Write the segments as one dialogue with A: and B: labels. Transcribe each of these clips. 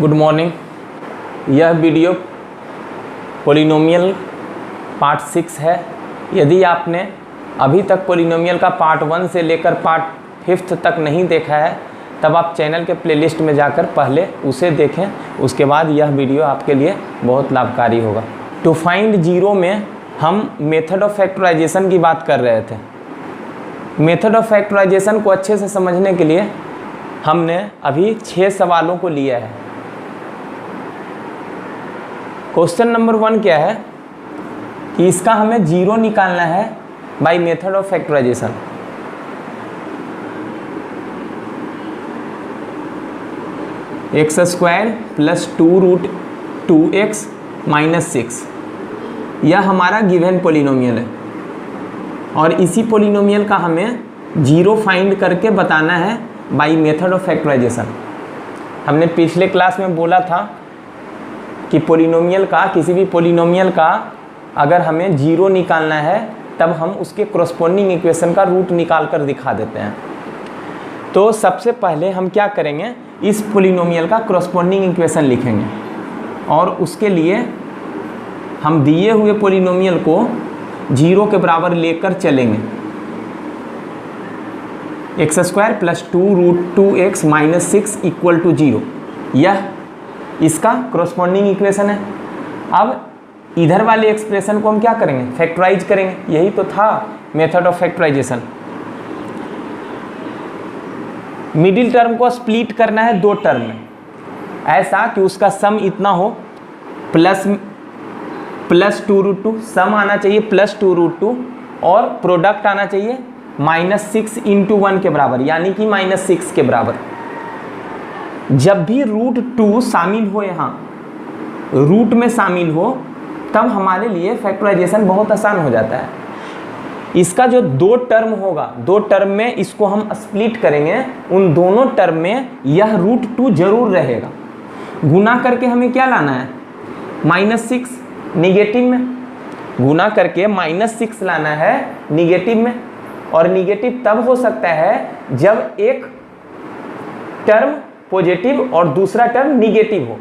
A: Good morning. यह video polynomial part 6 है। यदि आपने अभी तक पॉलिनोमियल का पार्ट 1 से लेकर पार्ट 5 तक नहीं देखा है तब आप चैनल के प्लेलिस्ट में जाकर पहले उसे देखें, उसके बाद यह वीडियो आपके लिए बहुत लाभकारी होगा। टू फाइंड जीरो में हम मेथड ऑफ फैक्टराइजेशन की बात कर रहे थे। मेथड ऑफ फैक्टराइजेशन को अच्छे से समझने के लिए हमने अभी 6 सवालों को लिया है। क्वेश्चन नंबर 1 क्या है कि इसका हमें जीरो निकालना है by method of factorisation. X square plus 2√2x minus 6, यह हमारा गिवन पॉलिनोमियल है और इसी पॉलिनोमियल का हमें जीरो फाइंड करके बताना है बाय मेथड ऑफ फैक्टराइजेशन। हमने पिछले क्लास में बोला था कि पॉलिनोमियल का, किसी भी पॉलिनोमियल का अगर हमें जीरो निकालना है तब हम उसके कॉरस्पॉन्डिंग इक्वेशन का रूट निकाल कर दिखा देते हैं। तो सबसे पहले हम क्या करेंगे, इस पॉलिनोमियल का कॉरस्पॉन्डिंग इक्वेशन लिखेंगे और उसके लिए हम दिए हुए पॉलिनोमियल को जीरो के बराबर लेकर चलेंगे। X square plus 2√2x minus 6 equal to 0, यह इसका कॉरस्पॉन्डिंग इक्वेशन है। अब इधर वाले एक्सप्रेशन को हम क्या करेंगे, फैक्टराइज करेंगे। यही तो था method of factorisation. Middle term को स्प्लिट करना है दो टर्म में, ऐसा कि उसका सम इतना हो, प्लस 2√2 सम आना चाहिए प्लस 2√2 और प्रोडक्ट आना चाहिए -6 × 1 के बराबर, यानी कि -6 के बराबर। जब भी √2 शामिल हो, यहाँ रूट में शामिल हो, तब हमारे लिए फैक्टराइजेशन बहुत आसान हो जाता है। इसका जो दो टर्म होगा, दो टर्म में इसको हम स्प्लिट करेंगे, उन दोनों टर्म में यह √2 जरूर रहेगा। गुना करके हमें क्या लाना है, -6 निगेटिव में, गुना करके -6 लाना है निगेटिव में। और निगेटिव तब हो सकता है जब एक टर्म पॉजिटिव और दूसरा टर्म निगेटिव हो।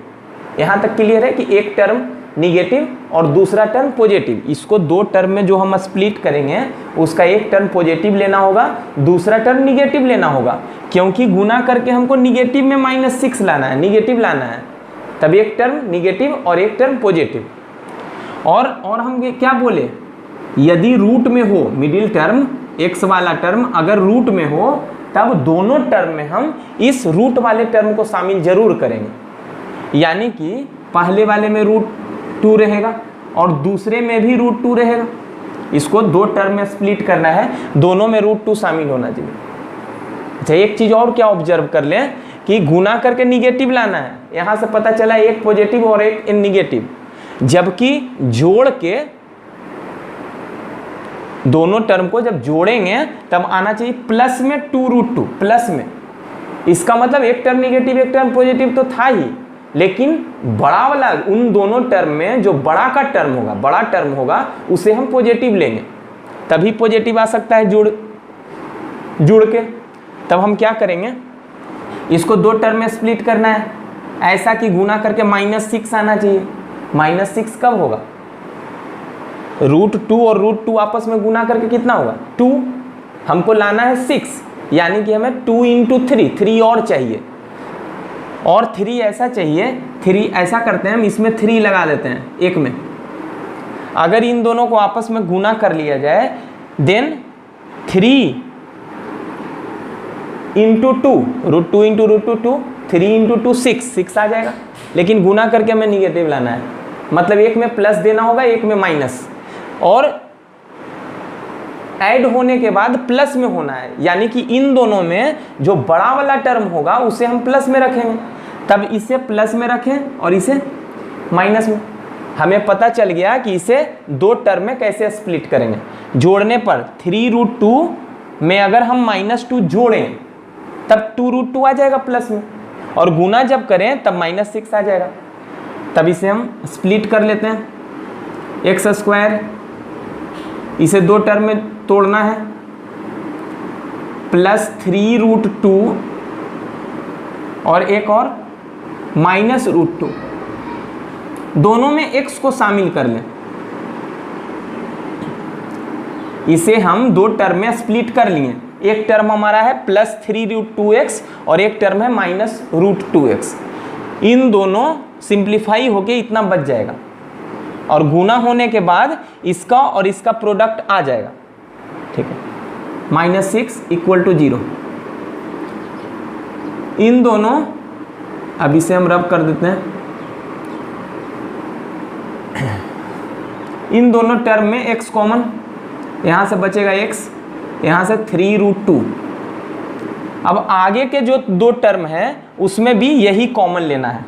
A: यहाँ तक क्लियर है कि एक टर्म निगेटिव और दूसरा टर्म पॉजिटिव, इसको दो टर्म में जो हम स्प्लिट करेंगे उसका एक टर्म पॉजिटिव लेना होगा, दूसरा टर्म निगेटिव लेना होगा, क्योंकि गुना करके हमको निगेटिव में -6 लाना है, निगेटिव लाना है। तब एक टर्म निगेटिव और एक टर्म पॉजिटिव। और हम ये क्या बोले, यदि रूट में हो मिडिल टर्म, एक्स वाला टर्म अगर रूट में हो तब दोनों टर्म में हम इस रूट वाले टर्म को शामिल जरूर करेंगे। यानी कि पहले वाले में √2 रहेगा और दूसरे में भी √2 रहेगा। इसको दो टर्म में स्प्लिट करना है, दोनों में √2 शामिल होना चाहिए। अच्छा, एक चीज़ और क्या ऑब्जर्व कर लें कि गुना करके निगेटिव लाना है। यहाँ से पता चला एक पॉजिटिव और एक निगेटिव, जबकि जोड़ के दोनों टर्म को जब जोड़ेंगे तब आना चाहिए प्लस में 2√2, प्लस में। इसका मतलब एक टर्म निगेटिव एक टर्म पॉजिटिव तो था ही, लेकिन बड़ा वाला, उन दोनों टर्म में जो बड़ा का टर्म होगा, बड़ा टर्म होगा, उसे हम पॉजिटिव लेंगे, तभी पॉजिटिव आ सकता है जुड़ के। तब हम क्या करेंगे, इसको दो टर्म में स्प्लिट करना है, ऐसा कि गुना करके -6 आना चाहिए। -6 कब होगा, √2 और √2 आपस में गुना करके कितना होगा 2, हमको लाना है 6, यानी कि हमें 2 × 3 और चाहिए। और 3 ऐसा चाहिए, 3 ऐसा करते हैं हम, इसमें 3 लगा देते हैं एक में। अगर इन दोनों को आपस में गुना कर लिया जाए देन 3 × 2, √2 × √2 3 × 2 6 आ जाएगा। लेकिन गुना करके हमें निगेटिव लाना है, मतलब एक में प्लस देना होगा एक में माइनस, और ऐड होने के बाद प्लस में होना है। यानी कि इन दोनों में जो बड़ा वाला टर्म होगा उसे हम प्लस में रखेंगे, तब इसे प्लस में रखें और इसे माइनस में। हमें पता चल गया कि इसे दो टर्म में कैसे स्प्लिट करेंगे। जोड़ने पर 3√2 में अगर हम -2 जोड़ें तब 2√2 आ जाएगा प्लस में, और गुना जब करें तब -6 आ जाएगा। तब इसे हम स्प्लिट कर लेते हैं। एक्स स्क्वायर, इसे दो टर्म में तोड़ना है, प्लस 3√2 और एक और माइनस रूट 2, दोनों में x को शामिल कर लें। इसे हम दो टर्म में स्प्लिट कर लिए। एक टर्म हमारा है प्लस 3√2x और एक टर्म है माइनस √2x। इन दोनों सिंप्लीफाई होके इतना बच जाएगा और गुना होने के बाद इसका और इसका प्रोडक्ट आ जाएगा। ठीक है, -6 = 0। इन दोनों, अब इसे हम रब कर देते हैं। इन दोनों टर्म में x कॉमन, यहाँ से बचेगा x, यहाँ से 3√2। अब आगे के जो दो टर्म है उसमें भी यही कॉमन लेना है,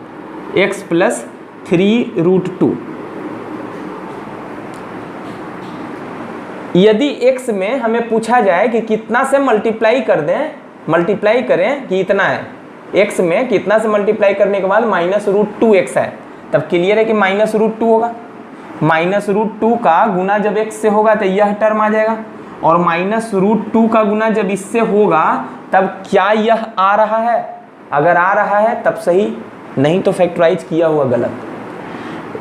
A: x + 3√2। यदि x में हमें पूछा जाए कि कितना से मल्टीप्लाई कर दें, मल्टीप्लाई करें कि इतना है, x में कितना से मल्टीप्लाई करने के बाद -√2x है, तब क्लियर है कि -√2 होगा। -√2 का गुना जब x से होगा तो यह टर्म आ जाएगा, और -√2 का गुना जब इससे होगा तब क्या यह आ रहा है? अगर आ रहा है तब सही, नहीं तो फैक्टराइज किया हुआ गलत।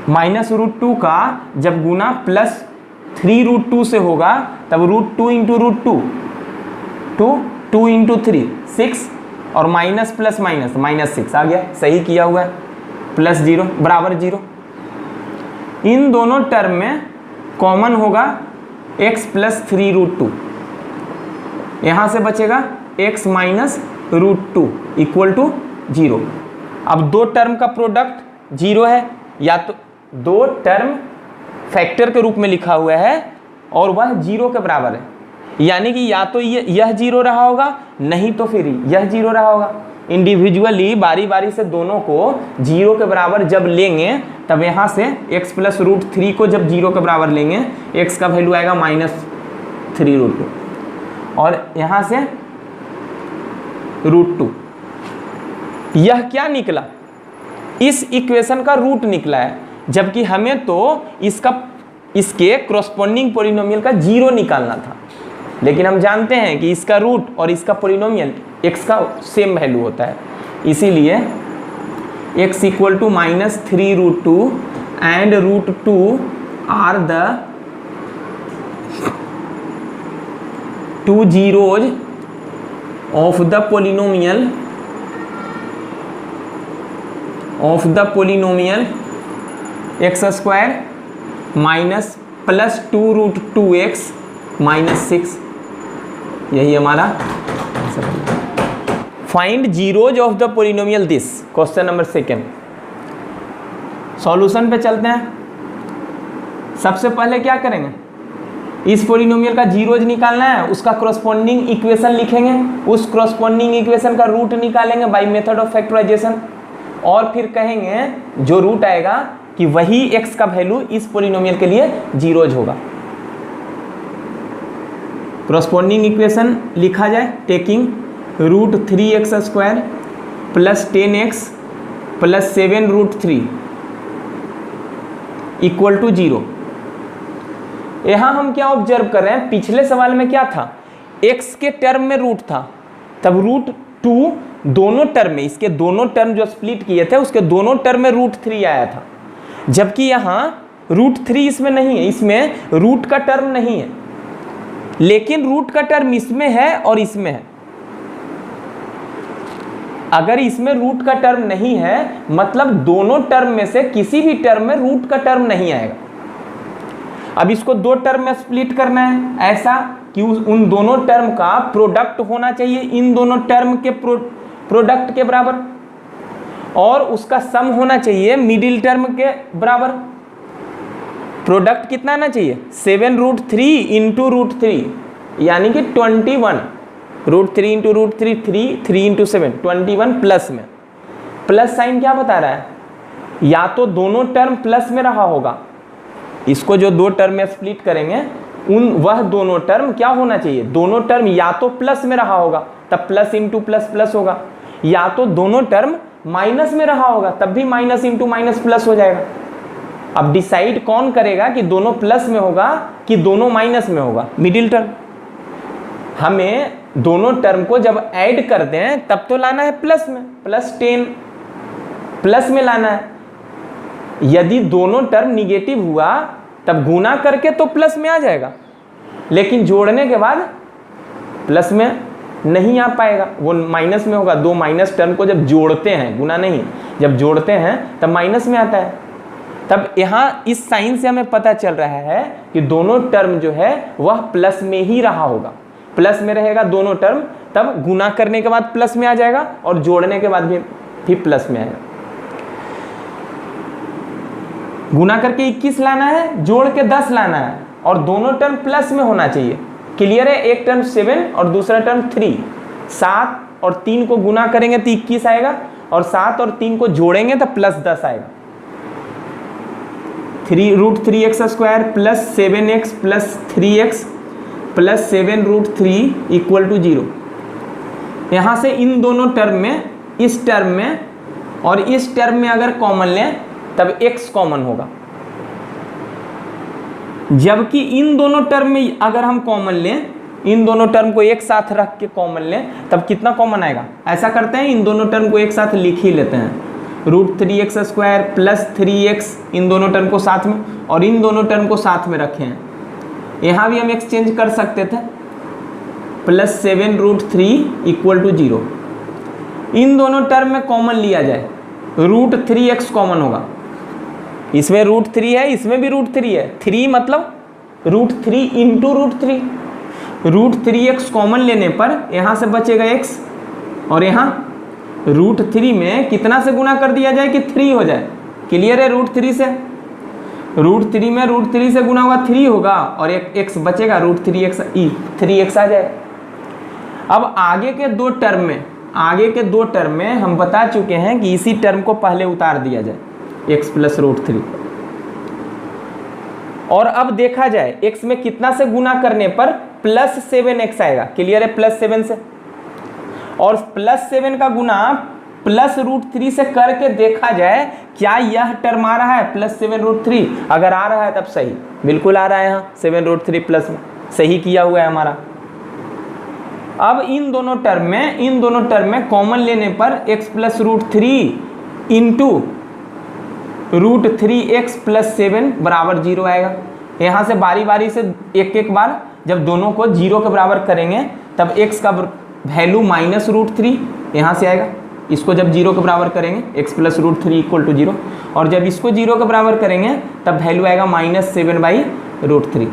A: -√2 का जब गुना प्लस 3√2 से होगा तब √2 × √2, 2 × 3 6, और माइनस प्लस माइनस -6 आ गया, सही किया हुआ है। +0 बराबर 0। इन दोनों टर्म में कॉमन होगा x + 3√2, यहाँ से बचेगा x - √2 = 0। अब दो टर्म का प्रोडक्ट 0 है, या तो दो टर्म फैक्टर के रूप में लिखा हुआ है और वह 0 के बराबर है, यानी कि या तो यह 0 रहा होगा, नहीं तो फिर यह 0 रहा होगा। इंडिविजुअली बारी बारी से दोनों को 0 के बराबर जब लेंगे तब यहाँ से x + √3 को जब 0 के बराबर लेंगे, x का वैल्यू आएगा -3√2, और यहाँ से √2। यह क्या निकला? इस इक्वेशन का रूट निकला है, जबकि हमें तो इसके कॉरस्पॉन्डिंग पॉलिनोमियल का 0 निकालना था, लेकिन हम जानते हैं कि इसका रूट और इसका पॉलिनोमियल x का सेम वैल्यू होता है, इसीलिए x = -3√2 and √2 are the two zeros of the polynomial x² - +2√2x - 6। यही हमारा find zeros of the polynomial this, question number 2। Solution पे चलते हैं। सबसे पहले क्या करेंगे, इस पोलिनोमियल का जीरोज निकालना है, उसका कॉरस्पॉन्डिंग इक्वेशन लिखेंगे, उस कॉरस्पॉन्डिंग इक्वेशन का रूट निकालेंगे बाय मेथड ऑफ फैक्टराइजेशन, और फिर कहेंगे जो रूट आएगा कि वही x का वैल्यू इस पोलिनोमियल के लिए जीरोज होगा। कॉरस्पॉन्डिंग इक्वेशन लिखा जाए, टेकिंग √3x² + 10x + 7√3 = 0। यहाँ हम क्या ऑब्जर्व कर रहे हैं, पिछले सवाल में क्या था, x के टर्म में रूट था, तब √2 दोनों टर्म में, इसके दोनों टर्म जो स्प्लिट किए थे उसके दोनों टर्म में √3 आया था, जबकि यहाँ √3 इसमें नहीं है, इसमें रूट का टर्म नहीं है, लेकिन रूट का टर्म इसमें है और इसमें है। अगर इसमें रूट का टर्म नहीं है मतलब दोनों टर्म में से किसी भी टर्म में रूट का टर्म नहीं आएगा। अब इसको दो टर्म में स्प्लिट करना है, ऐसा कि उन दोनों टर्म का प्रोडक्ट होना चाहिए इन दोनों टर्म के प्रोडक्ट के बराबर, और उसका सम होना चाहिए मिडिल टर्म के बराबर। प्रोडक्ट कितना आना चाहिए, 7√3 × √3, यानी कि 21। √3 × √3 3 × 7 21, प्लस में प्लस साइन क्या बता रहा है, या तो दोनों टर्म प्लस में रहा होगा, इसको जो दो टर्म में स्प्लिट करेंगे वह दोनों टर्म क्या होना चाहिए, दोनों टर्म या तो प्लस में रहा होगा तब प्लस × प्लस होगा, या तो दोनों टर्म माइनस में रहा होगा तब भी माइनस × माइनस प्लस हो जाएगा। अब डिसाइड कौन करेगा कि दोनों प्लस में होगा कि दोनों माइनस में होगा, मिडिल टर्म। हमें दोनों टर्म को जब ऐड कर दें तब तो लाना है प्लस में, +10 प्लस में लाना है। यदि दोनों टर्म निगेटिव हुआ तब गुना करके तो प्लस में आ जाएगा, लेकिन जोड़ने के बाद प्लस में नहीं आ पाएगा, वो माइनस में होगा। दो माइनस टर्म को जब जोड़ते हैं, गुना नहीं, जब जोड़ते हैं तब माइनस में आता है। तब यहाँ इस साइन से हमें पता चल रहा है कि दोनों टर्म जो है वह प्लस में ही रहा होगा। प्लस में रहेगा दोनों टर्म, तब गुना करने के बाद प्लस में आ जाएगा और जोड़ने के बाद भी प्लस में आएगा। गुना करके 21 लाना है, जोड़ के 10 लाना है, और दोनों टर्म प्लस में होना चाहिए। क्लियर है? एक टर्म 7 और दूसरा टर्म 3। 7 और 3 को गुना करेंगे तो 21 आएगा, और 7 और 3 को जोड़ेंगे तो प्लस 10 आएगा। 3√3x² plus 7x plus 3x plus 7√3 equal to 0। यहाँ से इन दोनों टर्म में, इस टर्म में और इस टर्म में अगर कॉमन लें तब x कॉमन होगा, जबकि इन दोनों टर्म में अगर हम कॉमन लें, इन दोनों टर्म को एक साथ रख के कॉमन लें तब कितना कॉमन आएगा? ऐसा करते हैं, इन दोनों टर्म को एक साथ लिख ही लेते हैं। √3x² प्लस 3x, इन दोनों टर्म को साथ में, और इन दोनों टर्म को साथ में रखे हैं। यहाँ भी हम एक्सचेंज कर सकते थे, प्लस 7√3 इक्वल टू 0। इन दोनों टर्म में कॉमन लिया जाए, √3x कॉमन होगा। इसमें √3 है, इसमें भी √3 है। 3 मतलब √3 इंटू √3। √3x कॉमन लेने पर यहाँ से बचेगा x, और यहाँ √3 में कितना से गुना कर दिया जाए कि 3 हो जाए। क्लियर है? √3 से, √3 में √3 से गुना होगा 3 होगा, और एक x बचेगा, √3x 3x आ जाए। अब आगे के दो टर्म में हम बता चुके हैं कि इसी टर्म को पहले उतार दिया जाए, x प्लस √3। और अब देखा जाए x में कितना से गुना करने पर प्लस 7x आएगा। क्लियर है? प्लस 7 से, और प्लस 7 का गुना प्लस √3 से करके देखा जाए क्या यह टर्म आ रहा है प्लस 7√3। अगर आ रहा है तब सही, बिल्कुल आ रहा है, यहाँ 7√3 प्लस में सही किया हुआ है हमारा। अब इन दोनों टर्म में कॉमन लेने पर x plus √3 into √3x plus 7 बराबर 0 आएगा। यहाँ से बारी बारी से एक बार जब दोनों को 0 के बराबर करेंगे तब x का वैल्यू माइनस √3 यहाँ से आएगा। इसको जब 0 के बराबर करेंगे x प्लस √3 इक्वल टू 0, और जब इसको 0 के बराबर करेंगे तब वैल्यू आएगा -7/√3।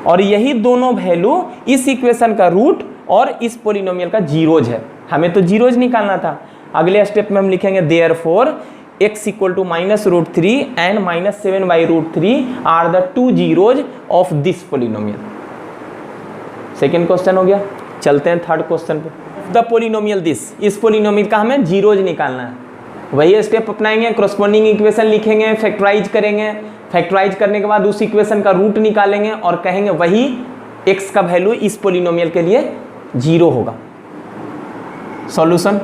A: और यही दोनों वैल्यू इस इक्वेशन का रूट और इस पोलिनोमियल का जीरोज है। हमें तो जीरोज निकालना था। अगले स्टेप में हम लिखेंगे therefore x equal to -√3 and -7/√3 are the two zeros of this polynomial. Second question हो गया। चलते हैं थर्ड क्वेश्चन पे। द पोलिनोमियल दिस, इस पोलिनोमियल का हमें जीरोज निकालना है। वही स्टेप अपनाएंगे, कॉरस्पॉन्डिंग इक्वेशन लिखेंगे, फैक्टराइज करेंगे, फैक्टराइज करने के बाद उस इक्वेशन का रूट निकालेंगे और कहेंगे वही x का वैल्यू इस पोलिनोमियल के लिए 0 होगा। सॉल्यूशन,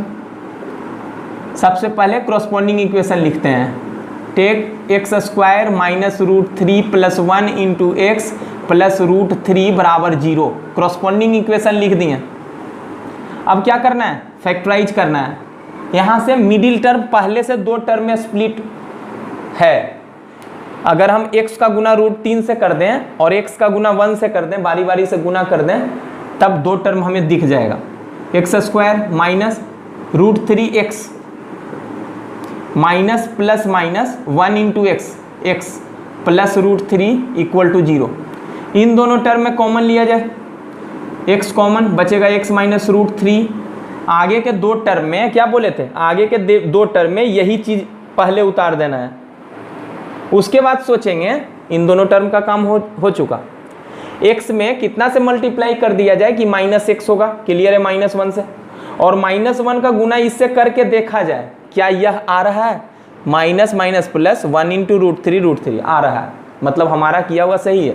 A: सबसे पहले कॉरस्पॉन्डिंग इक्वेशन लिखते हैं। Take x² minus √3 plus 1 into x plus √3 बराबर 0। कॉरस्पॉन्डिंग इक्वेशन लिख दिए। अब क्या करना है? फैक्टराइज करना है। यहाँ से मिडिल टर्म पहले से दो टर्म में स्प्लिट है। अगर हम x का गुना √3 से कर दें और x का गुना 1 से कर दें, बारी बारी से गुना कर दें, तब दो टर्म हमें दिख जाएगा। x² minus √3x minus plus minus 1 into x plus √3 equal to 0। इन दोनों टर्म में कॉमन लिया जाए, x कॉमन बचेगा x माइनस √3। आगे के दो टर्म में क्या बोले थे? आगे के दो टर्म में यही चीज़ पहले उतार देना है। उसके बाद सोचेंगे, इन दोनों टर्म का काम हो चुका। x में कितना से मल्टीप्लाई कर दिया जाए कि -x होगा। क्लियर है? -1 से, और -1 का गुना इससे करके देखा जाए क्या यह आ रहा है। माइनस माइनस प्लस 1 इंटू √3 आ रहा है, मतलब हमारा किया हुआ सही है,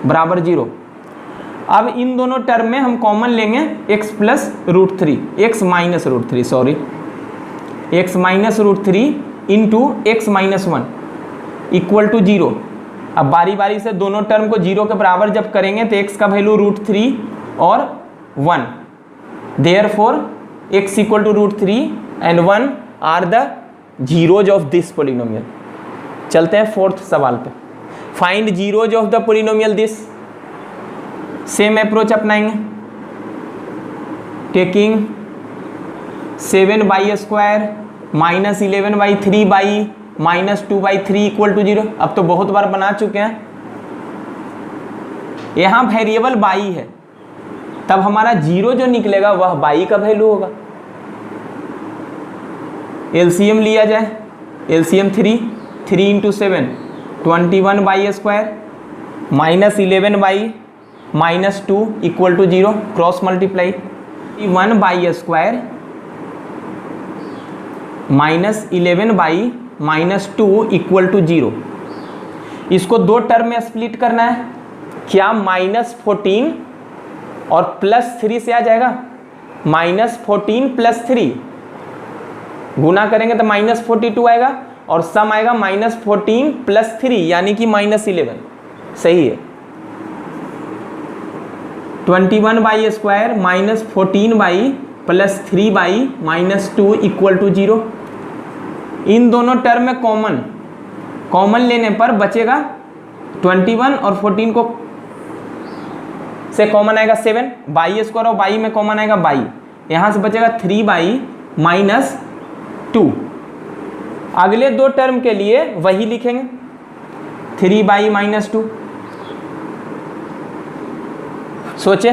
A: बराबर 0। अब इन दोनों टर्म में हम कॉमन लेंगे x plus √3, x minus √3 sorry, x minus √3 into x minus 1 equal to 0। अब बारी बारी से दोनों टर्म को 0 के बराबर जब करेंगे तो x का वैल्यू √3 और 1। Therefore x equal to √3 and 1 are the zeros of this polynomial. चलते हैं फोर्थ सवाल पे। Find zeros of the polynomial this. Same approach अपनाएंगे। Taking 7/² minus 11/3 minus 2/3 equal to 0। अब तो बहुत बार बना चुके हैं। यहां वेरिएबल बाई है, तब हमारा जीरो जो निकलेगा वह बाई का वैल्यू होगा। एलसीएम लिया जाए, LCM 3 into 7 21/² minus 11 minus 2 equal to 0। Cross multiply 1/² minus 11 minus 2 equal to 0। इसको दो टर्म में स्प्लिट करना है। क्या -14 और +3 से आ जाएगा? -14 + 3 गुना करेंगे तो -42 आएगा और सम आएगा -14 + 3 यानी कि -11। सही है। 21/² minus 14 plus 3 minus 2 equal to 0। इन दोनों टर्म में कॉमन लेने पर बचेगा 21 और 14 को से कॉमन आएगा 7। बाई स्क्वायर और बाई में कॉमन आएगा बाई। यहां से बचेगा 3 माइनस 2। अगले दो टर्म के लिए वही लिखेंगे 3 माइनस 2। सोचे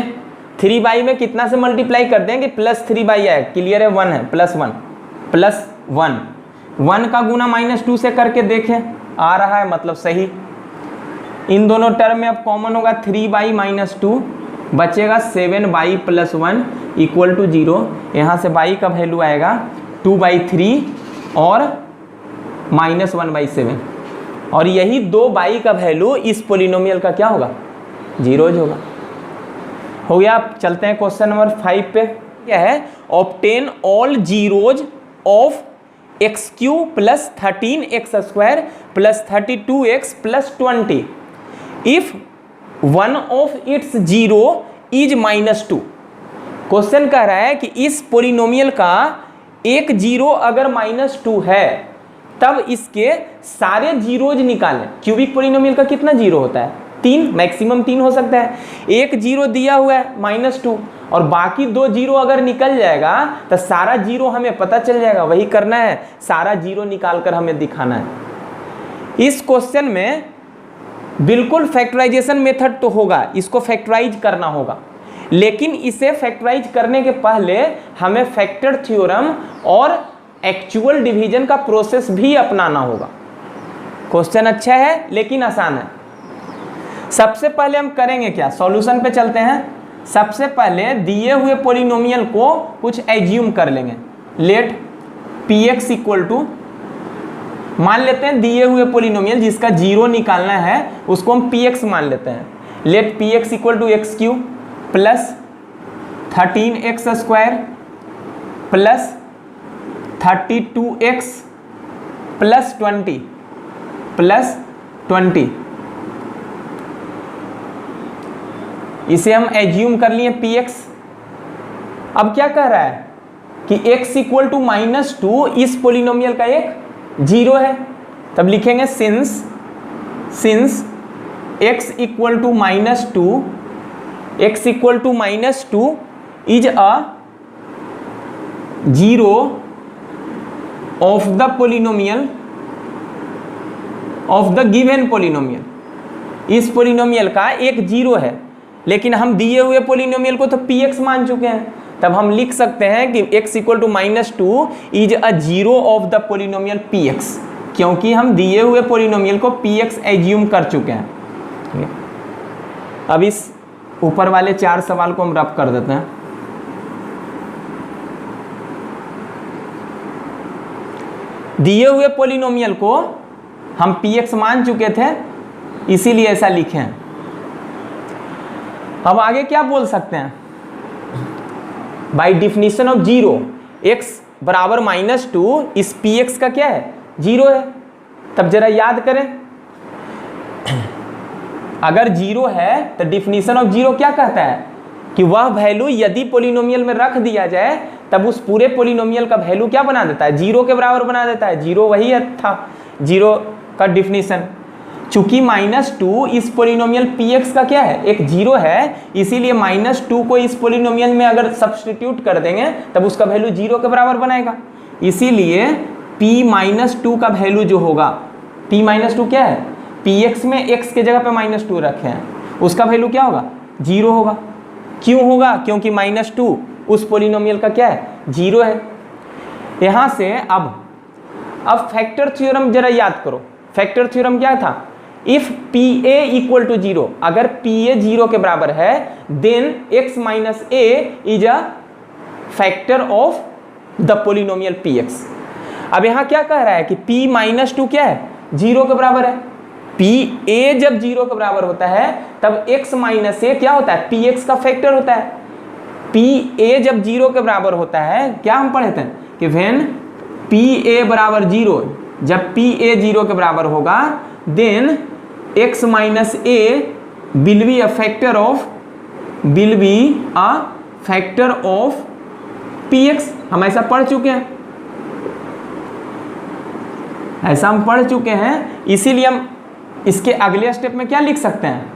A: 3 में कितना से मल्टीप्लाई कर देंगे +3 आए। क्लियर है? 1 है, +1 1 का गुना -2 से करके देखें, आ रहा है, मतलब सही। इन दोनों टर्म में अब कॉमन होगा 3 माइनस 2, बचेगा 7 प्लस 1 इक्वल टू 0। यहाँ से बाई का वैल्यू आएगा 2/3 और -1/7। और यही 2 का वैल्यू इस पोलिनोमियल का क्या होगा? जीरोज होगा। हो गया। आप चलते हैं क्वेश्चन नंबर 5 पे। क्या है? Obtain all zeros of x³ + 13x² + 32x + 20 if one of its zero is -2। Question कह रहा है कि इस पोलिनोमियल का एक जीरो अगर -2 है तब इसके सारे जीरोज निकालें। क्यूबिक पोलिनोमियल का कितना जीरो होता है? 3, मैक्सिमम 3 हो सकता है। एक जीरो दिया हुआ है -2 और बाकी 2 जीरो अगर निकल जाएगा तो सारा जीरो हमें पता चल जाएगा। वही करना है, सारा जीरो निकाल कर हमें दिखाना है। इस क्वेश्चन में बिल्कुल फैक्टराइजेशन मेथड तो होगा, इसको फैक्टराइज करना होगा, लेकिन इसे फैक्टराइज करने के पहले हमें फैक्टर थ्योरम और एक्चुअल डिवीजन का प्रोसेस भी अपनाना होगा। क्वेश्चन अच्छा है लेकिन आसान है। सबसे पहले हम करेंगे क्या? सॉल्यूशन पे चलते हैं। सबसे पहले दिए हुए पोलिनोमियल को कुछ एज्यूम कर लेंगे। लेट px इक्वल टू, मान लेते हैं दिए हुए पोलिनोमियल जिसका जीरो निकालना है उसको हम px मान लेते हैं। Let px equal to x³ plus 13x² plus 32x plus 20 इसे हम एज्यूम कर लिए px। अब क्या कह रहा है कि x इक्वल टू -2 इस पोलिनोमियल का एक जीरो है। तब लिखेंगे since x equal to -2 x equal to -2 is a zero of the polynomial of the given polynomial. इस पोलिनोमियल का एक जीरो है, लेकिन हम दिए हुए पोलिनोमियल को तो px मान चुके हैं। तब हम लिख सकते हैं कि x equal to -2 is a zero of the polynomial px, क्योंकि हम दिए हुए पोलिनोमियल को px एज्यूम कर चुके हैं। अब इस ऊपर वाले 4 सवाल को हम रब कर देते हैं। दिए हुए पोलिनोमियल को हम px मान चुके थे, इसीलिए ऐसा लिखे हैं। अब आगे क्या बोल सकते हैं? By definition of zero x बराबर -2 इस px का क्या है? जीरो है। तब जरा याद करें, अगर जीरो है तो डिफिनीशन ऑफ जीरो क्या कहता है कि वह वैल्यू यदि पोलिनोमियल में रख दिया जाए तब उस पूरे पोलिनोमियल का वैल्यू क्या बना देता है, 0 के बराबर बना देता है। 0 वही था 0 का डिफिनीशन। चूंकि -2 इस पोलिनोमियल px का क्या है, एक 0 है, इसीलिए -2 को इस पोलिनोमियल में अगर सब्स्टिट्यूट कर देंगे तब उसका वैल्यू 0 के बराबर बनाएगा। इसीलिए p-2 का वैल्यू जो होगा, p-2 क्या है, px में x के जगह पे -2 रखे हैं, उसका वैल्यू क्या होगा, 0 होगा। क्यों होगा, क्योंकि -2 उस पोलिनोमियल का क्या है, 0 है। यहां से अब फैक्टर थ्योरम जरा याद करो। फैक्टर थ्योरम क्या था, इफ pa इक्वल टू 0, अगर pa 0 के बराबर है then x minus a is a factor of the polynomial px। अब यहां क्या कह रहा है कि p-2 क्या है, 0 के बराबर है। pa जब 0 के बराबर होता है तब x माइनस a क्या होता है, px का फैक्टर होता है। pa जब 0 के बराबर होता है, क्या हम पढ़े थे कि व्हेन pa बराबर 0, जब pa 0 के बराबर होगा then x minus a will be a factor of px। हम ऐसा पढ़ चुके हैं, ऐसा हम पढ़ चुके हैं। इसीलिए हम इसके अगले स्टेप में क्या लिख सकते हैं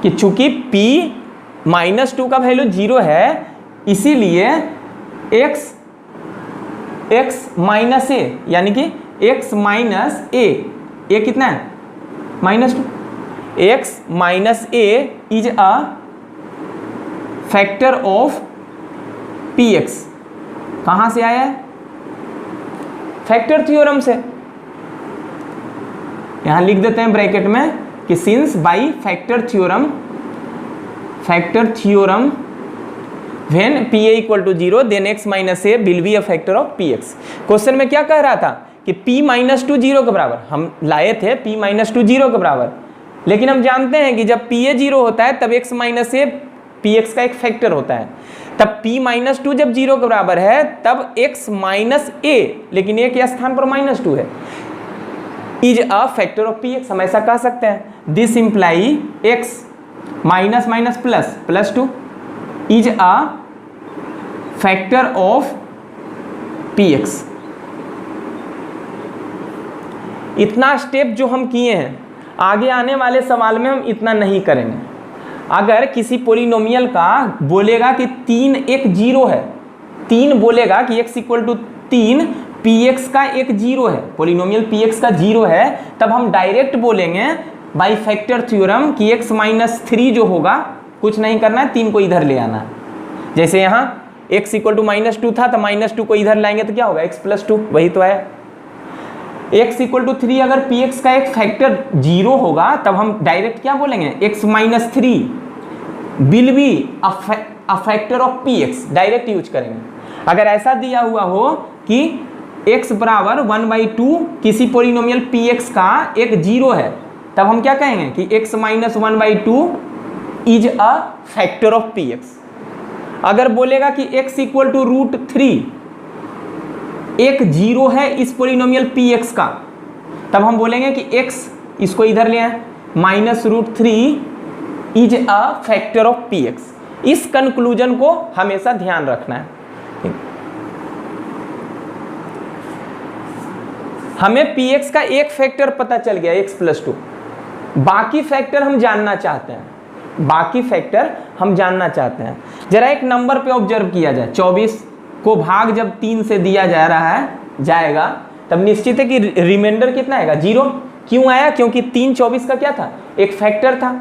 A: कि चूंकि p-2 का वैल्यू 0 है, इसीलिए x माइनस a, यानी कि x माइनस a कितना है, -2, x minus a is a factor of px। कहां से आया है, फैक्टर थ्योरम से। यहां लिख देते हैं ब्रैकेट में कि since by factor theorem when pa equal to 0 then x minus a will be a factor of px। Question में क्या कह रहा था कि p-2 0 के बराबर, हम लाए थे p-2 0 के बराबर, लेकिन हम जानते हैं कि जब pa 0 होता है तब x माइनस a px का एक फैक्टर होता है। तब p-2 जब 0 के बराबर है तब x माइनस a, लेकिन a के स्थान पर -2 है, is a factor of px। हम ऐसा कह सकते हैं, this imply x minus minus plus 2 is a factor of px। इतना स्टेप जो हम किए हैं, आगे आने वाले सवाल में हम इतना नहीं करेंगे। अगर किसी पोलिनोमियल का बोलेगा कि 3 एक 0 है, 3 बोलेगा कि x इक्वल टू 3, px का एक 0 है, पोलिनोमियल px का 0 है, तब हम डायरेक्ट बोलेंगे बाई फैक्टर थ्योरम कि x माइनस 3 जो होगा, कुछ नहीं करना है, 3 को इधर ले आना है। जैसे यहाँ x इक्वल टू -2 था तो -2 को इधर लाएंगे तो क्या होगा, x प्लस 2, वही तो है। x इक्वल टू 3 अगर px का एक फैक्टर 0 होगा तब हम डायरेक्ट क्या बोलेंगे, x minus 3 will be a factor of px, direct use करेंगे। अगर ऐसा दिया हुआ हो कि x बराबर 1/2 किसी पोलिनोमियल px का एक 0 है, तब हम क्या कहेंगे कि x minus 1/2 is a factor of px। अगर बोलेगा कि x इक्वल टू √3 एक 0 है इस पोलिनोमियल px का, तब हम बोलेंगे कि x, इसको इधर ले आए, -√3 is a factor of px। इस कंक्लूजन को हमेशा ध्यान रखना है। हमें px का एक फैक्टर पता चल गया, x प्लस 2, बाकी फैक्टर हम जानना चाहते हैं, जरा एक नंबर पे ऑब्जर्व किया जाए। 24 को भाग जब 3 से दिया जाएगा तब निश्चित है कि रिमाइंडर कितना आएगा, 0। क्यों आया, क्योंकि 3 24 का क्या था, एक फैक्टर था।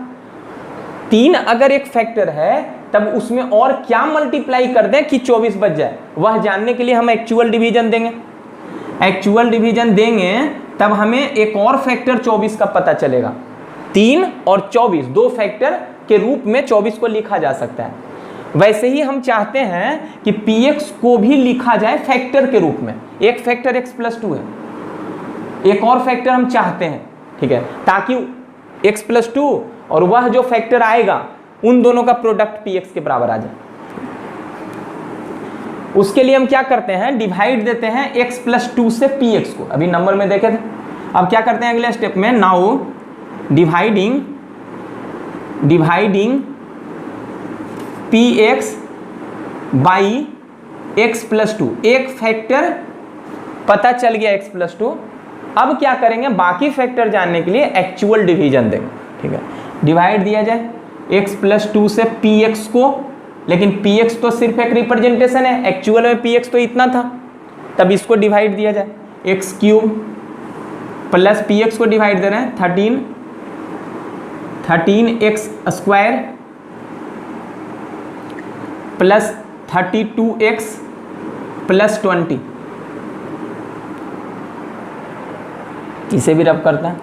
A: 3 अगर एक फैक्टर है तब उसमें और क्या मल्टीप्लाई कर दें कि 24 बच जाए, वह जानने के लिए हम एक्चुअल डिवीजन देंगे। तब हमें एक और फैक्टर 24 का पता चलेगा। 3 और 24 दो फैक्टर के रूप में 24 को लिखा जा सकता है। वैसे ही हम चाहते हैं कि px को भी लिखा जाए फैक्टर के रूप में। एक फैक्टर x प्लस 2 है, एक और फैक्टर हम चाहते हैं, ठीक है, ताकि x प्लस 2 और वह जो फैक्टर आएगा उन दोनों का प्रोडक्ट px के बराबर आ जाए। उसके लिए हम क्या करते हैं, डिवाइड देते हैं x प्लस 2 से px को। अभी नंबर में देखे थे, अब क्या करते हैं अगले स्टेप में, now dividing px by x plus to, एक फैक्टर पता चल गया x प्लस टू। अब क्या करेंगे, बाकी फैक्टर जानने के लिए एक्चुअल डिवीजन देंगे, ठीक है। डिवाइड दिया जाए x प्लस टू से px को, लेकिन px तो सिर्फ एक रिप्रेजेंटेशन है, एक्चुअल में px तो इतना था, तब इसको डिवाइड दिया जाए एक्स क्यूब प्लस px को डिवाइड दे रहे हैं 13x square plus 32x plus 20, इसे भी रब करता है।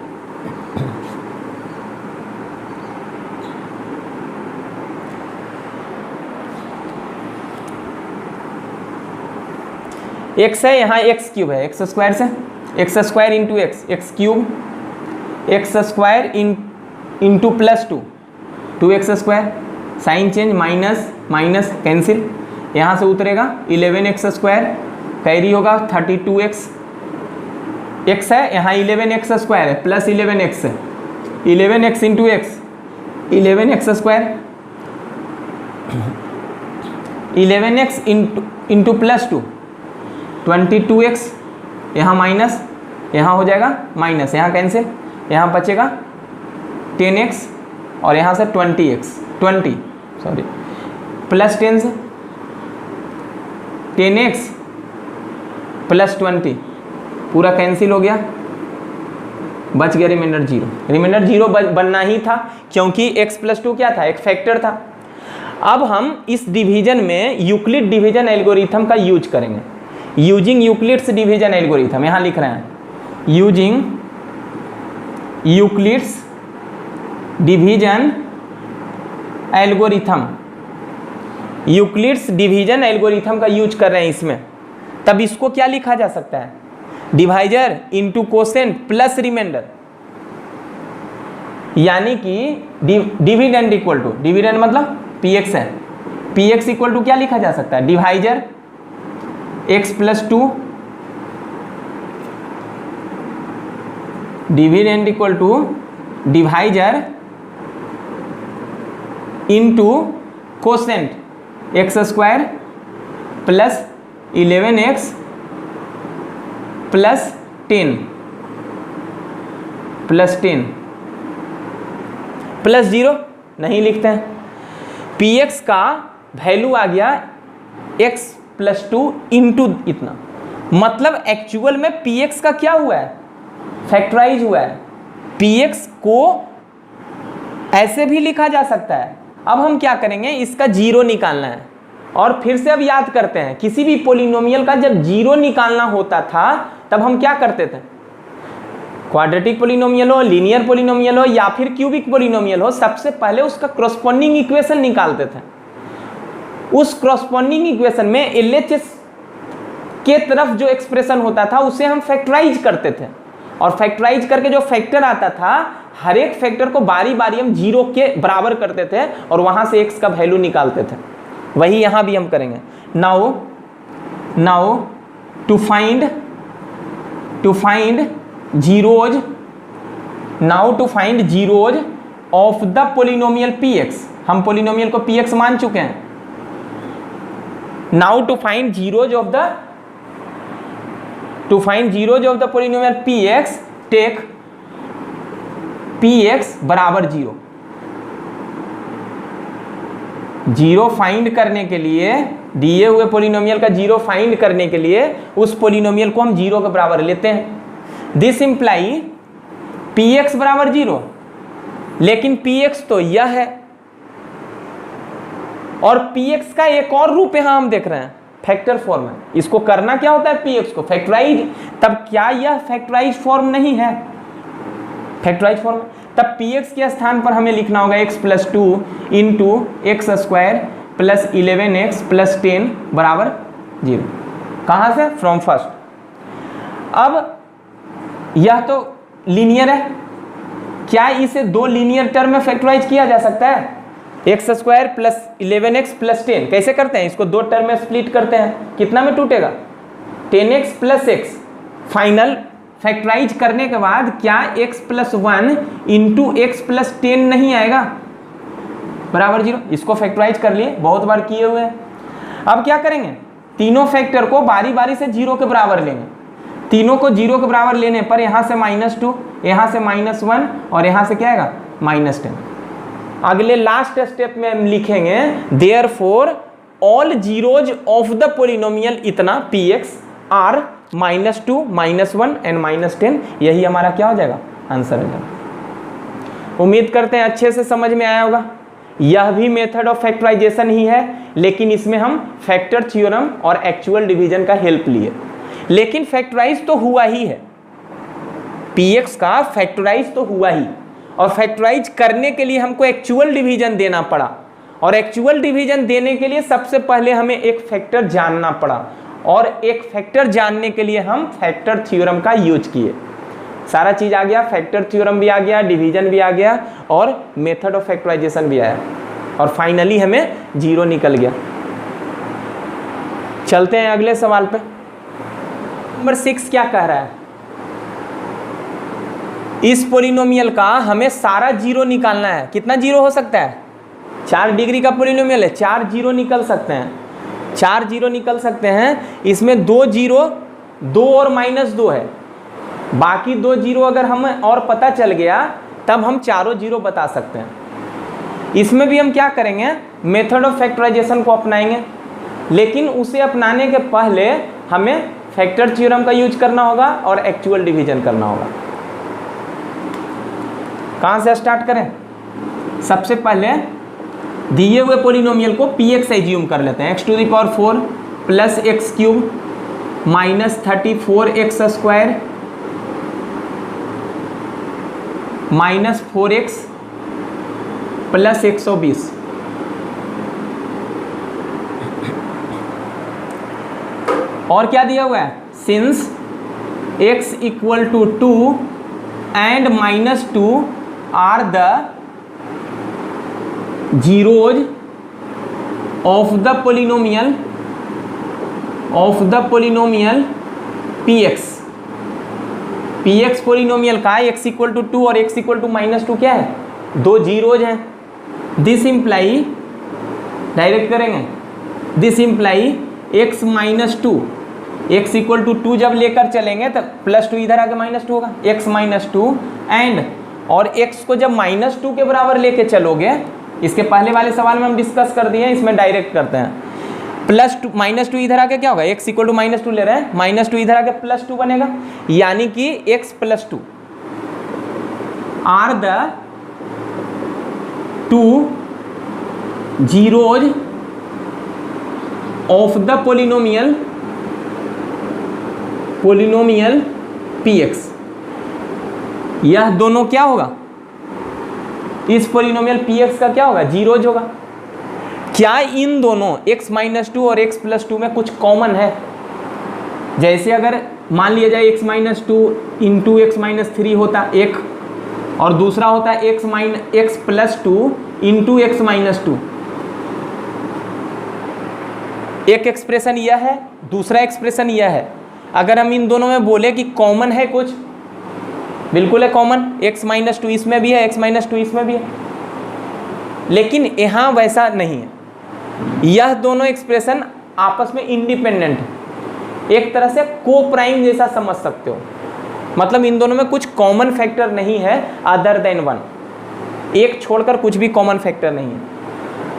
A: x है यहाँ, x क्यूब है, एक्स स्क्वायर से x square into x cube x square into plus two, 2x square, sign change, minus minus cancel, यहाँ से उतरेगा 11x स्क्वायर, कैरी होगा 32x, x है यहाँ 11x स्क्वायर है प्लस 11x है, 11x into x 11x square, 11x into plus to 22x, यहाँ minus, यहाँ हो जाएगा माइनस, यहाँ कैंसिल, यहाँ बचेगा 10x और यहाँ से 20 प्लस 10 से 10x प्लस 20 पूरा कैंसिल हो गया, बच गया रिमाइंडर 0। रिमाइंडर 0 बनना ही था क्योंकि x प्लस टू क्या था, एक फैक्टर था। अब हम इस डिवीजन में यूक्लिड डिवीजन एल्गोरिथम का यूज करेंगे। यूजिंग यूक्लिड्स डिवीजन एल्गोरिथम, यहाँ लिख रहे हैं using Euclid's division algorithm, Euclid's division algorithm का यूज कर रहे हैं इसमें। तब इसको क्या लिखा जा सकता है, divisor into quotient plus remainder, यानी कि डिविडेंड इक्वल टू, डिविडेंड मतलब px है, px इक्वल टू क्या लिखा जा सकता है, divisor x plus two, dividend equal to divisor into quotient x square plus 11x plus 10 plus 0 नहीं लिखते हैं। px का वैल्यू आ गया x प्लस टू इंटू इतना, मतलब एक्चुअल में px का क्या हुआ है, फैक्टराइज हुआ है। px को ऐसे भी लिखा जा सकता है। अब हम क्या करेंगे, इसका जीरो निकालना है और फिर से अब याद करते हैं, किसी भी पोलिनोमियल का जब जीरो निकालना होता था तब हम क्या करते थे, क्वाड्रेटिक पोलिनोमियल हो, लीनियर पोलिनोमियल हो या फिर क्यूबिक पोलिनोमियल हो, सबसे पहले उसका क्रॉसपोंडिंग इक्वेशन निकालते थे। उस क्रॉसपोंडिंग इक्वेशन में LHS के तरफ जो एक्सप्रेशन होता था उसे हम फैक्टराइज करते थे, और फैक्टराइज करके जो फैक्टर आता था हर एक फैक्टर को बारी बारी हम जीरो के बराबर करते थे और वहां से x का वैल्यू निकालते थे। वही यहां भी हम करेंगे। Now to find zeros of the polynomial px, हम पोलिनोमियल को px मान चुके हैं। Now to find zeros of the polynomial px, take px बराबर 0। जीरो फाइंड करने के लिए, दिए हुए पोलिनोमियल का जीरो फाइंड करने के लिए उस पोलिनोमियल को हम जीरो के बराबर लेते हैं। दिस इंप्लाई px बराबर 0, लेकिन px तो यह है और px का एक और रूप यहां हम देख रहे हैं, फैक्टर फॉर्म है। इसको करना क्या होता है, px को फैक्टराइज। तब क्या यह फैक्टराइज फॉर्म नहीं है, फैक्टराइज फॉर्म, तब px के स्थान पर हमें लिखना होगा x plus to into x square plus 11x plus 10 बराबर 0। कहाँ से, फ्रॉम फर्स्ट। अब यह तो लीनियर है, क्या इसे दो लीनियर टर्म में फैक्टराइज किया जा सकता है, x square plus 11x plus 10। कैसे करते हैं, इसको दो टर्म में स्प्लिट करते हैं, कितना में टूटेगा, 10x plus x। Final factorise करने के बाद क्या x plus 1 into x plus 10 नहीं आएगा, बराबर 0। इसको फैक्टराइज कर लिए, बहुत बार किए हुए हैं। अब क्या करेंगे, तीनों फैक्टर को बारी बारी से 0 के बराबर लेंगे। तीनों को 0 के बराबर लेने पर यहाँ से -2, यहाँ से -1 और यहाँ से क्या आएगा -10। अगले लास्ट स्टेप में हम लिखेंगे therefore all zeros of the polynomial इतना px आर -2, -1 एंड -10। यही हमारा क्या हो जाएगा, आंसर हो जाएगा। उम्मीद करते हैं अच्छे से समझ में आया होगा। यह भी मेथड ऑफ फैक्टराइजेशन ही है, लेकिन इसमें हम फैक्टर थ्योरम और एक्चुअल डिवीजन का हेल्प लिए। लेकिन फैक्टराइज तो हुआ ही है, px का फैक्टराइज तो हुआ ही, और फैक्टराइज करने के लिए हमको एक्चुअल डिवीजन देना पड़ा, और एक्चुअल डिवीजन देने के लिए सबसे पहले हमें एक फैक्टर जानना पड़ा, और एक फैक्टर जानने के लिए हम फैक्टर थ्योरम का यूज किए। सारा चीज आ गया, फैक्टर थ्योरम भी आ गया, डिवीजन भी आ गया, और मेथड ऑफ फैक्टराइजेशन भी आया, और फाइनली हमें 0 निकल गया। चलते हैं अगले सवाल पे। नंबर 6 क्या कह रहा है, इस पोलिनोमियल का हमें सारा 0 निकालना है। कितना 0 हो सकता है, 4 डिग्री का पोलिनोमियल है, 4 0 निकल सकते हैं, 4 0 निकल सकते हैं। इसमें 2 0, 2 और -2 है, बाकी 2 0 अगर हमें और पता चल गया तब हम चारों 0 बता सकते हैं। इसमें भी हम क्या करेंगे, मेथड ऑफ फैक्टराइजेशन को अपनाएंगे, लेकिन उसे अपनाने के पहले हमें फैक्टर थ्योरम का यूज करना होगा और एक्चुअल डिवीजन करना होगा। कहाँ से स्टार्ट करें, सबसे पहले दिए हुए पोलिनोमियल को px एज्यूम कर लेते हैं। x⁴ plus x³ -34x² -4x plus 120। और क्या दिया हुआ है, since x = 2 and -2 are the zeros of the polynomial px। px polynomial का x = 2 और x = -2 क्या है, 2 जीरोज हैं। दिस इम्प्लाई, डायरेक्ट करेंगे, दिस इम्प्लाई x -2, x = 2 जब लेकर चलेंगे तब +2 इधर आके -2 होगा, x -2 एंड, और x को जब -2 के बराबर लेके चलोगे, इसके पहले वाले सवाल में हम डिस्कस कर दिए, इसमें डायरेक्ट करते हैं। +2 इधर आके क्या होगा, x = -2 ले रहे हैं, -2 इधर आके +2 बनेगा, यानी कि x + 2 are the 2 zeros of the polynomial px। यह दोनों क्या होगा, इस पोलिनोमियल px का क्या होगा, जीरोज होगा। क्या इन दोनों x -2 और x + 2 में कुछ कॉमन है, जैसे अगर मान लिया जाए x -2 इंटू x -3 होता एक, और दूसरा होता है x + 2 इंटू x -2। एक एक्सप्रेशन यह है, दूसरा एक्सप्रेशन यह है। अगर हम इन दोनों में बोले कि कॉमन है कुछ, बिल्कुल है कॉमन, x -2 इसमें भी है, x -2 इसमें भी है, लेकिन यहाँ वैसा नहीं है। यह दोनों एक्सप्रेशन आपस में इंडिपेंडेंट है, एक तरह से को प्राइम जैसा समझ सकते हो। मतलब इन दोनों में कुछ कॉमन फैक्टर नहीं है अदर देन 1, एक छोड़कर कुछ भी कॉमन फैक्टर नहीं है।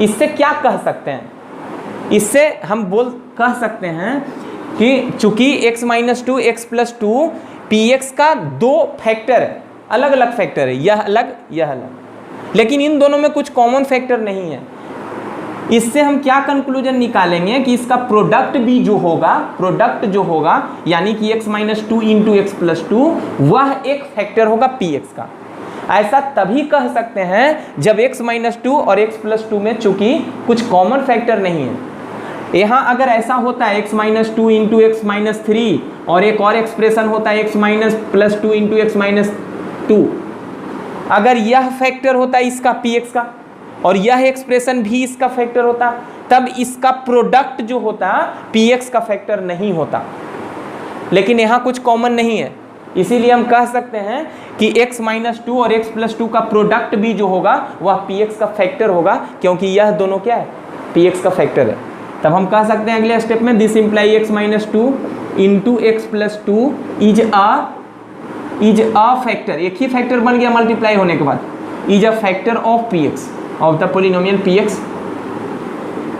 A: इससे क्या कह सकते हैं, इससे हम कह सकते हैं कि चूंकि x -2 x + 2 px का 2 फैक्टर है, अलग अलग फैक्टर है, यह अलग यह अलग, लेकिन इन दोनों में कुछ कॉमन फैक्टर नहीं है। इससे हम क्या कंक्लूजन निकालेंगे कि इसका प्रोडक्ट भी जो होगा, यानी कि x -2 इंटू x + 2 वह एक फैक्टर होगा px का। ऐसा तभी कह सकते हैं जब x -2 और x + 2 में चूंकि कुछ कॉमन फैक्टर नहीं है। यहाँ अगर ऐसा होता है x -2 इंटू x -3 और एक और एक्सप्रेशन होता है x + 2 इंटू x -2, अगर यह फैक्टर होता है इसका px का और यह एक्सप्रेशन भी इसका फैक्टर होता, तब इसका प्रोडक्ट जो होता px का फैक्टर नहीं होता। लेकिन यहाँ कुछ कॉमन नहीं है, इसीलिए हम कह सकते हैं कि x -2 और x + 2 का प्रोडक्ट भी जो होगा वह px का फैक्टर होगा, क्योंकि यह दोनों क्या है, px का फैक्टर है। तब हम कह सकते हैं अगले स्टेप में this imply x minus two into x plus two is a factor, एक ही फैक्टर बन गया मल्टीप्लाई होने के बाद, is a factor of p x, of the polynomial p x.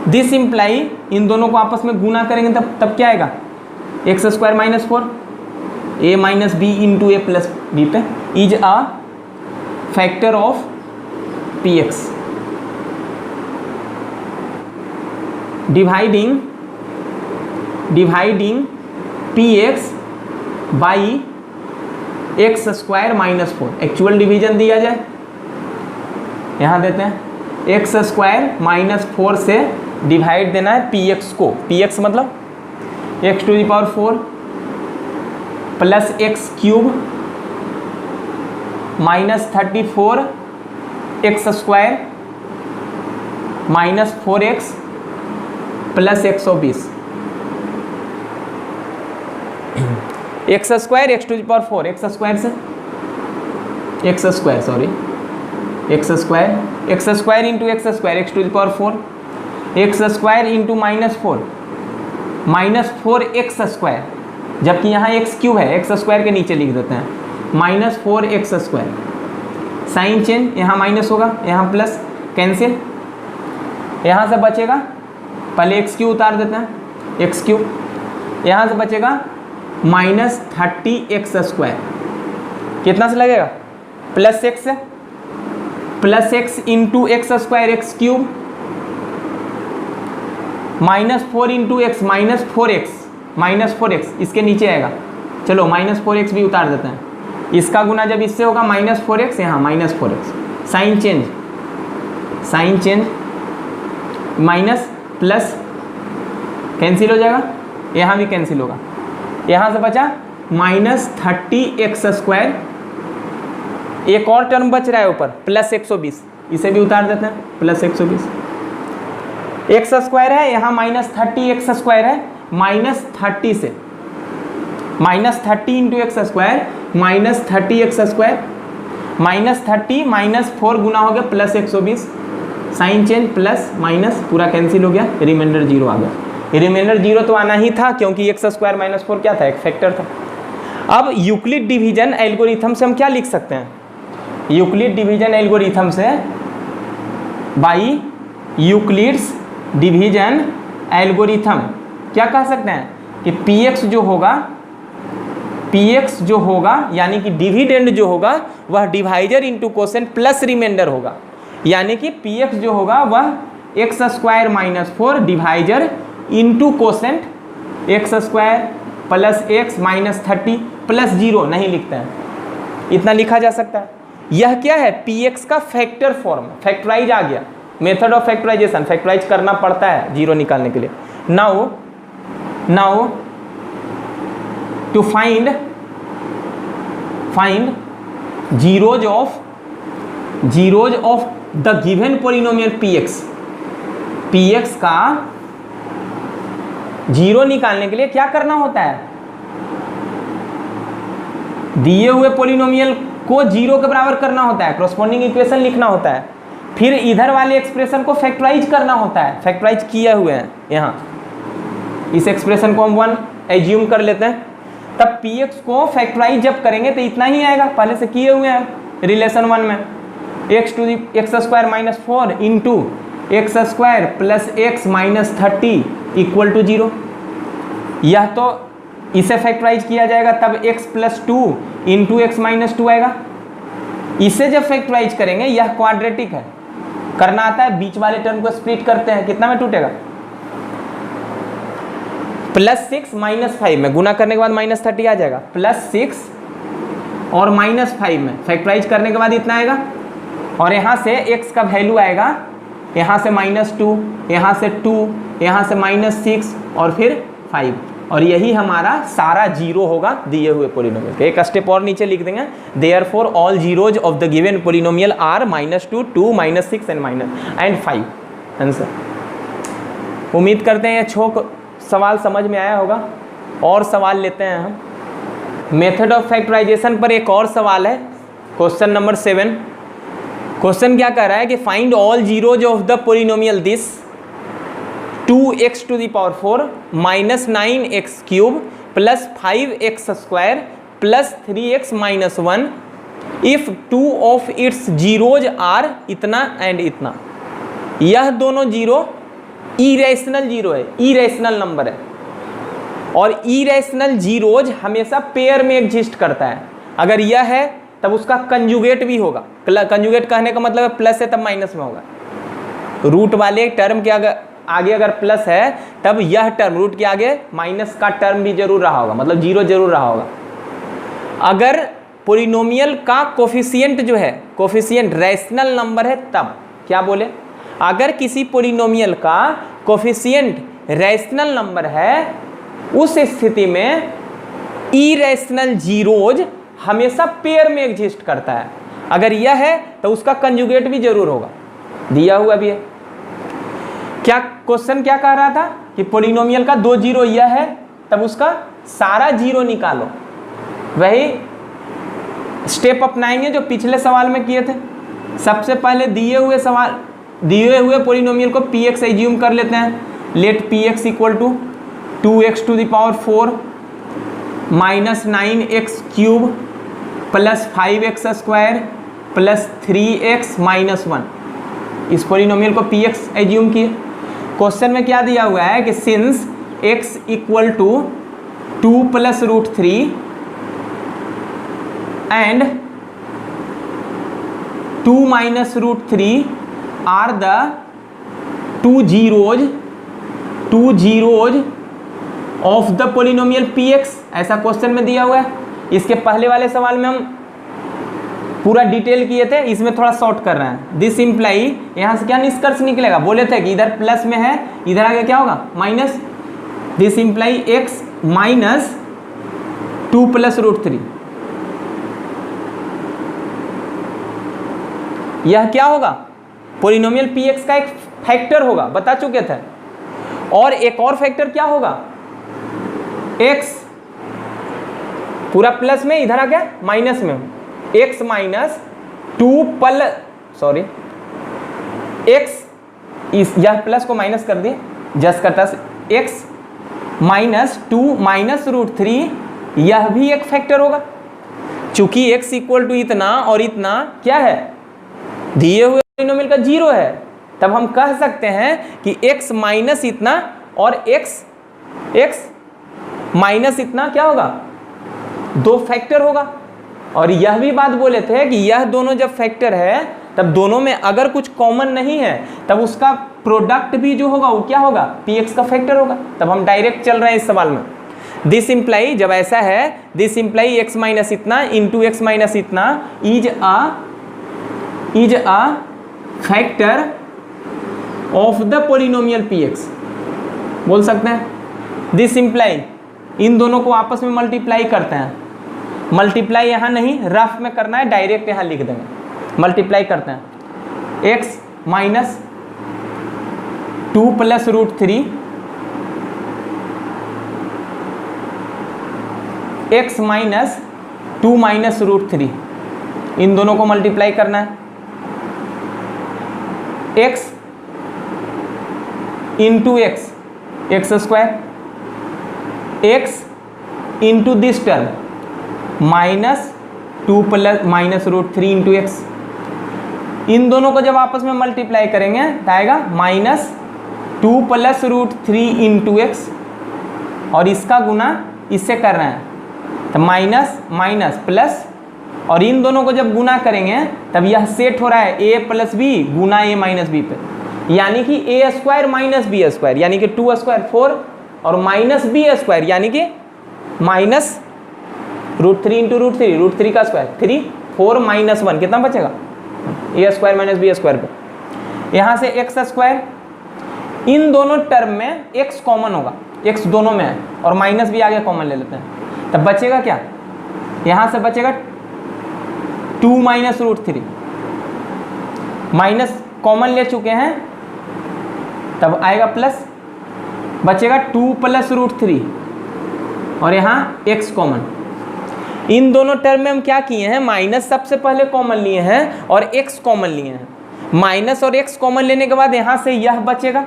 A: This imply, इन दोनों को आपस में गुना करेंगे तब क्या आएगा, x square minus four a minus b into a plus b पे, is a factor of p x. Dividing p x by x square minus four, actual division दिया जाए, यहाँ देते हैं एक्स स्क्वायर माइनस फोर से divide देना है p x को, पी एक्स मतलब x to the power four plus x cube minus 34 x square minus 4x plus 120, x square x to the power four, x square से x square sorry x square into x square x to the power four, x square into minus four x square, जबकि यहाँ x cube है, x square के नीचे लिख देते हैं minus 4 x square, sign change, यहाँ माइनस होगा यहाँ प्लस, कैंसिल, यहाँ से बचेगा, पहले एक्स क्यूब उतार देते हैं, एक्स क्यूब, यहाँ से बचेगा माइनस 30 एक्स स्क्वायर, कितना से लगेगा प्लस एक्स से, plus x into x square x cube minus 4 into x minus 4x, इसके नीचे आएगा, चलो माइनस 4x भी उतार देते हैं, इसका गुना जब इससे होगा माइनस 4x, यहाँ minus 4x, sign change minus plus, cancel हो जाएगा, यहाँ भी कैंसिल होगा, यहाँ से बचा माइनस 30 एक्स स्क्वायर, एक और टर्म बच रहा है ऊपर प्लस 120, इसे भी उतार देते हैं प्लस 120, एक्स स्क्वायर है, यहाँ माइनस 30 एक्स स्क्वायर है, माइनस 30 से minus 30 into x square minus 30 x square minus 30 minus 4 गुना हो गया plus 120, sign change plus minus पूरा कैंसिल हो गया, रिमाइंडर जीरो आ गया, रिमाइंडर जीरो तो आना ही था क्योंकि एक्स स्क्वायर माइनस 4 क्या था, एक फैक्टर था। अब यूक्लिड डिवीजन एल्गोरिथम से हम क्या लिख सकते हैं, यूक्लिड डिवीजन एल्गोरिथम से, बाई यूक्लिड्स डिवीजन एल्गोरिथम क्या कह सकते हैं कि px जो होगा यानी कि डिविडेंड जो होगा वह divisor into quotient plus remainder होगा, यानी कि px जो होगा वह x square minus 4 divisor into quotient x square plus x minus 30 plus 0 नहीं लिखते हैं, इतना लिखा जा सकता है। यह क्या है, px का फैक्टर फॉर्म, फैक्टराइज आ गया, मेथड ऑफ फैक्टराइजेशन, फैक्टराइज करना पड़ता है जीरो निकालने के लिए। Now to find zeros of the given polynomial px का जीरो निकालने के लिए क्या करना होता है, दिए हुए पोलिनोमियल को जीरो के बराबर करना होता है, कॉरस्पॉन्डिंग इक्वेशन लिखना होता है, फिर इधर वाले एक्सप्रेशन को फैक्टराइज करना होता है, फैक्टराइज किए हुए हैं यहाँ, इस एक्सप्रेशन को हम 1 एज्यूम कर लेते हैं, तब px को फैक्टराइज जब करेंगे तो इतना ही आएगा, पहले से किए हुए हैं रिलेशन 1 में, x square minus 4 into x square plus x minus 30 equal to 0, यह तो इसे फैक्टराइज किया जाएगा तब x plus 2 into x minus 2 आएगा, इसे जब फैक्टराइज करेंगे यह क्वाड्रेटिक है, करना आता है, बीच वाले टर्म को स्प्लिट करते हैं, कितना में टूटेगा प्लस 6 माइनस 5 में, गुना करने के बाद माइनस 30 आ जाएगा, प्लस 6 और माइनस 5 में फैक्टराइज करने के बाद इतना आएगा, और यहाँ से x का वैल्यू आएगा, यहाँ से माइनस 2, यहाँ से 2, यहाँ से माइनस 6 और फिर 5, और यही हमारा सारा जीरो होगा दिए हुए पोलिनोमियल के। एक स्टेप और नीचे लिख देंगे, therefore all zeros of the given polynomial are -2, 2, -6 and 5 answer. उम्मीद करते हैं ये सवाल समझ में आया होगा। और सवाल लेते हैं हम, मेथड ऑफ फैक्टराइजेशन पर एक और सवाल है, क्वेश्चन नंबर 7। क्वेश्चन क्या कह रहा है कि find all zeros of the polynomial this 2x to the power 4 minus 9x cube plus 5x square plus 3x minus 1 if 2 of its zeros are इतना एंड इतना। यह दोनों जीरो इरेशनल जीरो है, इरेशनल नंबर है, और irrational zeros हमेशा pair में exist करता है। अगर यह है तब उसका कंजुगेट भी होगा। कंजुगेट कहने का मतलब है प्लस है तब माइनस में होगा। रूट वाले टर्म के आगे अगर प्लस है तब यह टर्म रूट के आगे माइनस का टर्म भी जरूर रहा होगा, मतलब जीरो जरूर रहा होगा। अगर पोलिनोमियल का कोफिशिएंट जो है, कोफिशिएंट रैशनल नंबर है तब क्या बोले, अगर किसी पोलिनोमियल का कोफिशिएंट रैशनल नंबर है उस स्थिति में इरेशनल जीरोज हमेशा पेयर में एग्जिस्ट करता है। अगर यह है तो उसका कंजुगेट भी जरूर होगा, दिया हुआ भी है। क्या क्वेश्चन क्या कह रहा था कि पोलिनोमियल का दो जीरो यह है तब उसका सारा जीरो निकालो। वही स्टेप अपनाएंगे जो पिछले सवाल में किए थे। सबसे पहले दिए हुए पोलिनोमियल को px एज्यूम कर लेते हैं। Let px equal to 2x to the power 4 minus 9x cube plus 5x square plus 3x minus 1। इस पोलिनोमियल को px एज्यूम किए। क्वेश्चन में क्या दिया हुआ है कि since x equal to 2 plus root 3 and 2 minus root 3 are the two zeros of the polynomial px, ऐसा क्वेश्चन में दिया हुआ है। इसके पहले वाले सवाल में हम पूरा डिटेल किए थे, इसमें थोड़ा शॉर्ट कर रहे हैं। दिस इम्प्लाई, यहाँ से क्या निष्कर्ष निकलेगा, बोले थे कि इधर प्लस में है, इधर आगे क्या होगा minus. This imply x minus 2 plus root 3, यह क्या होगा, पोलिनोमियल px का एक फैक्टर होगा, बता चुके थे। और एक और फैक्टर क्या होगा, x पूरा प्लस में, इधर आ गया माइनस में, x माइनस 2 प्लस x, यह प्लस को माइनस कर दिए, जस्ट करता x माइनस 2 माइनस रूट 3, यह भी एक फैक्टर होगा। चूंकि x इक्वल टू इतना और इतना क्या है, दिए हुए पोलिनोमियल का जीरो है, तब हम कह सकते हैं कि x माइनस इतना और x माइनस इतना क्या होगा, दो फैक्टर होगा। और यह भी बात बोले थे कि यह दोनों जब फैक्टर है तब दोनों में अगर कुछ कॉमन नहीं है तब उसका प्रोडक्ट भी जो होगा वो क्या होगा, px का फैक्टर होगा। तब हम डायरेक्ट चल रहे हैं इस सवाल में। दिस इम्प्लाई, जब ऐसा है, दिस इम्प्लाई x माइनस इतना इंटू x माइनस इतना is a factor of the polynomial px, बोल सकते हैं। दिस इम्प्लाई, इन दोनों को आपस में मल्टीप्लाई करते हैं। मल्टीप्लाई यहाँ नहीं, रफ में करना है, डायरेक्ट यहाँ लिख देंगे। मल्टीप्लाई करते हैं x minus 2 plus root 3 x minus 2 minus root 3, इन दोनों को मल्टीप्लाई करना है। x into x square, x into this term minus 2 plus minus root 3 into x. इन दोनों को जब आपस में मल्टीप्लाई करेंगे तो आएगा minus 2 plus root 3 into x, और इसका गुना इससे कर रहे हैं तो माइनस माइनस प्लस, और इन दोनों को जब गुना करेंगे तब यह सेट हो रहा है a प्लस बी गुना a माइनस बी पे, यानी कि a square minus B square यानी कि 2 स्क्वायर 4 और माइनस बी स्क्वायर यानी कि माइनस रूट 3 इंटू रूट 3 का स्क्वायर 3 4 माइनस 1 कितना बचेगा, a square minus B square पे। यहाँ से एक्स स्क्वायर, इन दोनों टर्म में x कॉमन होगा, x दोनों में है और माइनस भी आगे कॉमन ले लेते हैं, तब बचेगा क्या, यहाँ से बचेगा 2 माइनस रूट 3, माइनस कॉमन ले चुके हैं तब आएगा प्लस, बचेगा 2 प्लस रूट 3 और यहाँ x कॉमन। इन दोनों टर्म में हम क्या किए हैं, माइनस सबसे पहले कॉमन लिए हैं और x कॉमन लिए हैं। माइनस और x कॉमन लेने के बाद यहाँ से यह बचेगा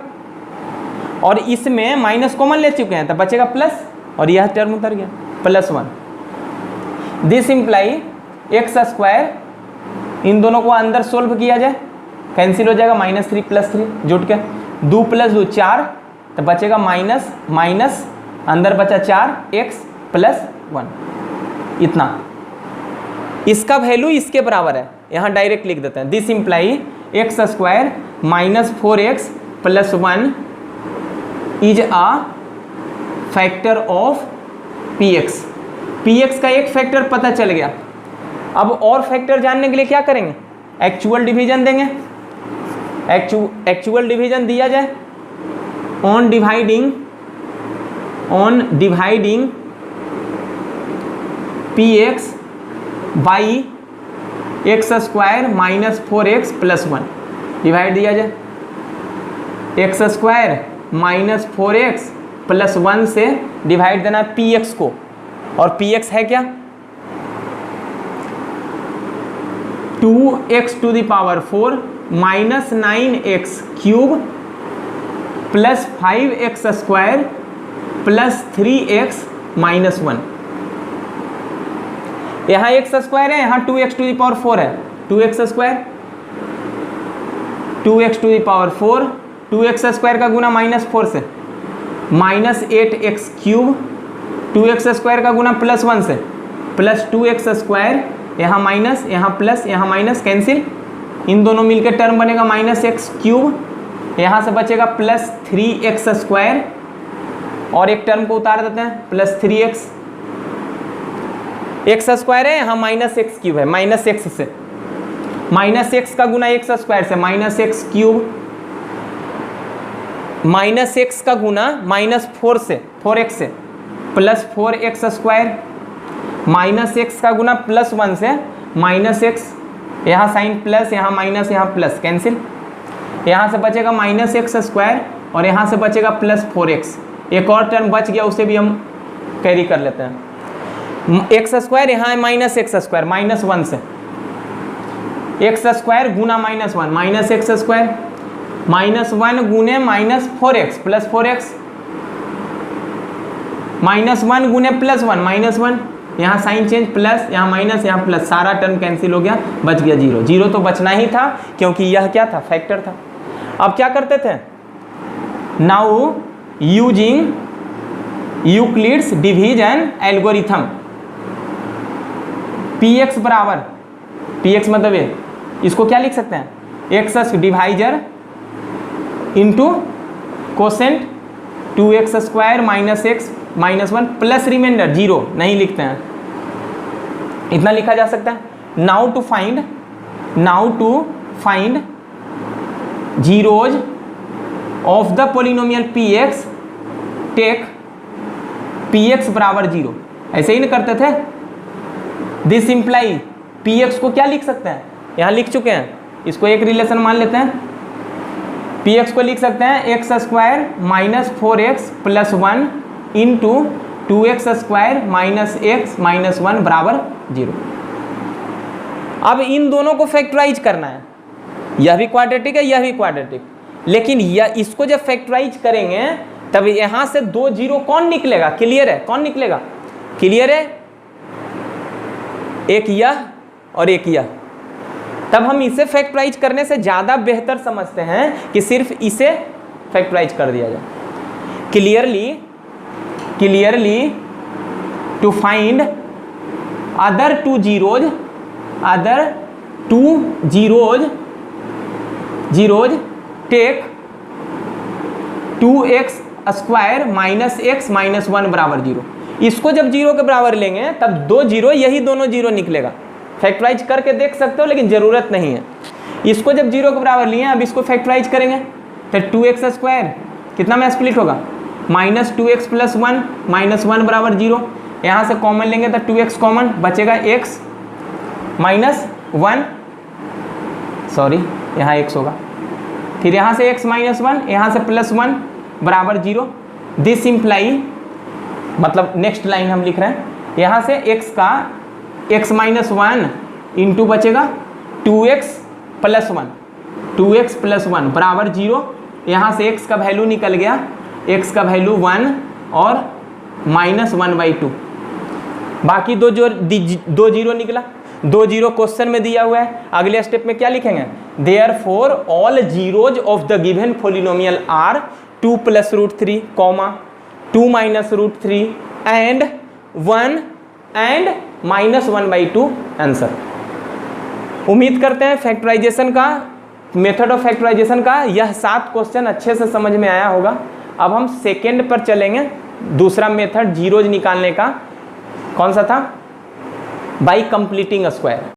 A: और इसमें माइनस कॉमन ले चुके हैं, तब बचेगा प्लस, और यह टर्म उतर गया +1। दिस इम्प्लाई एक्स स्क्वायर, इन दोनों को अंदर सोल्व किया जाए, कैंसिल हो जाएगा, -3 + 3 जुट के 2 + 2 4, तो बचेगा माइनस माइनस, अंदर बचा 4x + 1, इतना। इसका वैल्यू इसके बराबर है, यहाँ डायरेक्ट लिख देते हैं। This imply x square -4x + 1 is a factor of px। px का एक फैक्टर पता चल गया। अब और फैक्टर जानने के लिए क्या करेंगे, एक्चुअल डिवीजन देंगे। एक्चुअल डिवीजन दिया जाए, on dividing px by x square -4x + 1, divide दिया जाए एक्स स्क्वायर -4x + 1 से डिवाइड देना है px को, और px है क्या 2x⁴ -9x³ + 5x² + 3x - 1। यहाँ x² है, यहाँ 2x⁴ है, 2x², 2x⁴, 2x² का गुना -4 से, -8x³, 2x² का गुना +1 से, +2x², यहाँ माइनस, यहाँ प्लस, यहाँ माइनस, कैंसिल, इन दोनों मिलकर टर्म बनेगा -x³, यहाँ से बचेगा +3x², और एक टर्म को उतार देते हैं +3x, x² है, यहाँ -x³ है, -x से, -x का गुना x² से, -x³, -x का गुना -4 से, 4x से, +4x², -x का गुना +1 से, -x, यहाँ साइन प्लस, यहाँ माइनस, यहाँ प्लस, कैंसिल, यहाँ से बचेगा -x² और यहाँ से बचेगा +4x। एक और टर्म बच गया, उसे भी हम कैरी कर लेते हैं। x² यहाँ है -x² -1 से, x² गुना -1, -x² -1 गुने -4x + 4x, -1 गुने +1 -1, यहाँ साइन चेंज, प्लस, यहाँ माइनस, यहाँ प्लस, सारा टर्म कैंसिल हो गया, बच गया 0। 0 तो बचना ही था क्योंकि यह क्या था, फैक्टर था। अब क्या करते थे, now using Euclid's division algorithm, px बराबर, px मतलब ये, इसको क्या लिख सकते हैं, x divisor into quotient 2x² -x -1 plus remainder 0 नहीं लिखते हैं, इतना लिखा जा सकता है। Now to find zeros of the polynomial px, take px बराबर 0, ऐसे ही नहीं करते थे। दिस इम्प्लाई px को क्या लिख सकते हैं, यहाँ लिख चुके हैं, इसको एक रिलेशन मान लेते हैं। px को लिख सकते हैं x² -4x + 1 into 2x² -x -1 बराबर 0। अब इन दोनों को फैक्टराइज करना है, यह भी क्वाड्रेटिक है, यह भी क्वाड्रेटिक, लेकिन यह इसको जब फैक्टराइज करेंगे तब यहाँ से 2 0 कौन निकलेगा, क्लियर है, कौन निकलेगा, क्लियर है, एक यह और एक यह। तब हम इसे फैक्टराइज करने से ज़्यादा बेहतर समझते हैं कि सिर्फ इसे फैक्टराइज कर दिया जाए। Clearly to find other 2 zeros take 2x² -x -1 बराबर 0। इसको जब 0 के बराबर लेंगे तब 2 0, यही दोनों 0 निकलेगा। फैक्टराइज करके देख सकते हो, लेकिन ज़रूरत नहीं है। इसको जब 0 के बराबर लिए, अब इसको फैक्टराइज करेंगे तो 2x² कितना में स्प्लिट होगा, -2x + 1 -1 बराबर 0। यहाँ से कॉमन लेंगे तो 2x कॉमन बचेगा, x -1, सॉरी यहाँ x होगा, फिर यहाँ से x -1, यहाँ से +1 बराबर 0। दिस इम्प्लाई, मतलब नेक्स्ट लाइन हम लिख रहे हैं, यहाँ से x का x -1 इंटू बचेगा 2x + 1 बराबर 0। यहाँ से x का वैल्यू निकल गया x का वैल्यू 1 और -1/2। बाकी दो जीरो निकला, 2 जीरो क्वेश्चन में दिया हुआ है। अगले स्टेप में क्या लिखेंगे, therefore all zeros of the given polynomial are 2 + √3, 2 - √3 and 1 and -1/2 answer. उम्मीद करते हैं फैक्टराइजेशन का, मेथड ऑफ फैक्टराइजेशन का यह 7 क्वेश्चन अच्छे से समझ में आया होगा। अब हम सेकेंड पर चलेंगे, दूसरा मेथड जीरोज निकालने का। कौन सा था, बाई कंप्लीटिंग स्क्वायर।